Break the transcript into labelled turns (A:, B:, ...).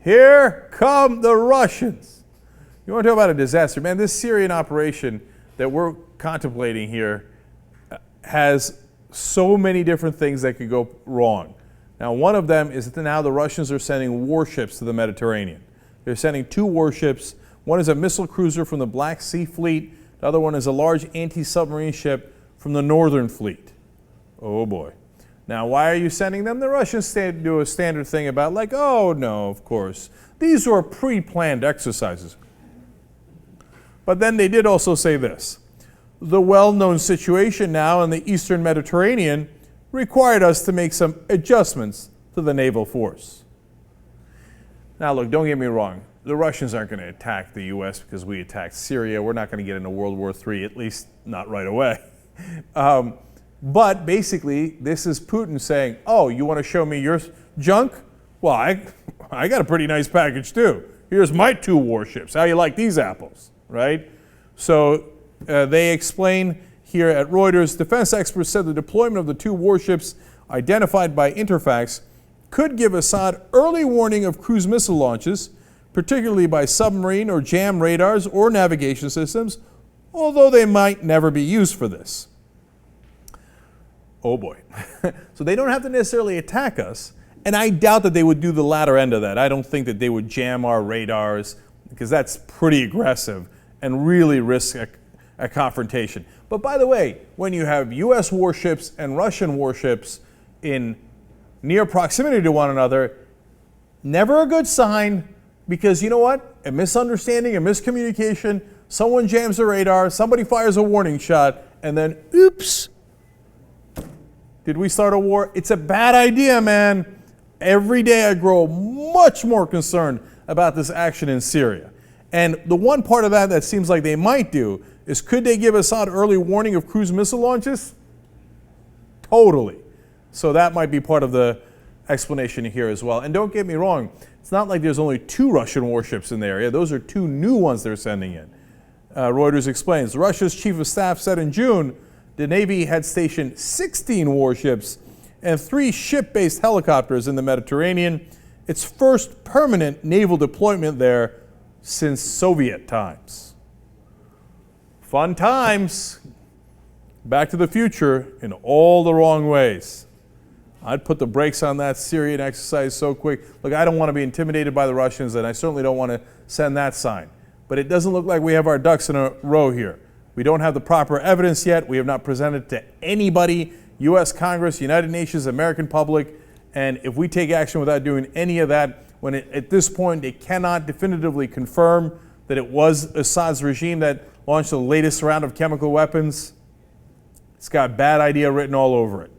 A: Here come the Russians. You want to talk about a disaster? Man, this Syrian operation that we're contemplating here has so many different things that could go wrong. Now, one of them is that now the Russians are sending warships to the Mediterranean. They're sending 2 warships. One is a missile cruiser from the Black Sea Fleet. The other one is a large anti-submarine ship from the Northern Fleet. Oh boy. Now, why are you sending them? The Russians do a standard thing about like, oh no, of course. These were pre-planned exercises. But then they did also say this. The well-known situation now in the Eastern Mediterranean required us to make some adjustments to the naval force. Now look, don't get me wrong. The Russians aren't going to attack the U.S. because we attacked Syria. We're not going to get into World War III, at least not right away. But basically, this is Putin saying, oh, you want to show me your junk? Well, I got a pretty nice package too. Here's my 2 warships. How you like these apples, right? So they explain here at Reuters, defense experts said the deployment of the 2 warships identified by Interfax could give Assad early warning of cruise missile launches, particularly by submarine or jam radars or navigation systems, although they might never be used for this. Oh boy. So they don't have to necessarily attack us, and I doubt that they would do the latter end of that. I don't think that they would jam our radars, because that's pretty aggressive and really risk a confrontation. But by the way, when you have U.S. warships and Russian warships in near proximity to one another, never a good sign, because you know what? A misunderstanding, a miscommunication, someone jams the radar, somebody fires a warning shot, and then, oops, did we start a war? It's a bad idea, man. Every day I grow much more concerned about this action in Syria. And the one part of that seems like they might do is, could they give Assad early warning of cruise missile launches? Totally. So that might be part of the explanation here as well. And don't get me wrong, it's not like there's only 2 Russian warships in the area. Those are 2 new ones they're sending in. Reuters explains, Russia's chief of staff said in June the Navy had stationed 16 warships and 3 ship-based helicopters in the Mediterranean, its first permanent naval deployment there since Soviet times. Fun times. Back to the future in all the wrong ways. I'd put the brakes on that Syrian exercise so quick. Look, I don't want to be intimidated by the Russians, and I certainly don't want to send that sign. But it doesn't look like we have our ducks in a row here. We don't have the proper evidence yet. We have not presented to anybody, U.S. Congress, United Nations, American public. And if we take action without doing any of that, when at this point it cannot definitively confirm that it was Assad's regime that launched the latest round of chemical weapons, it's got bad idea written all over it.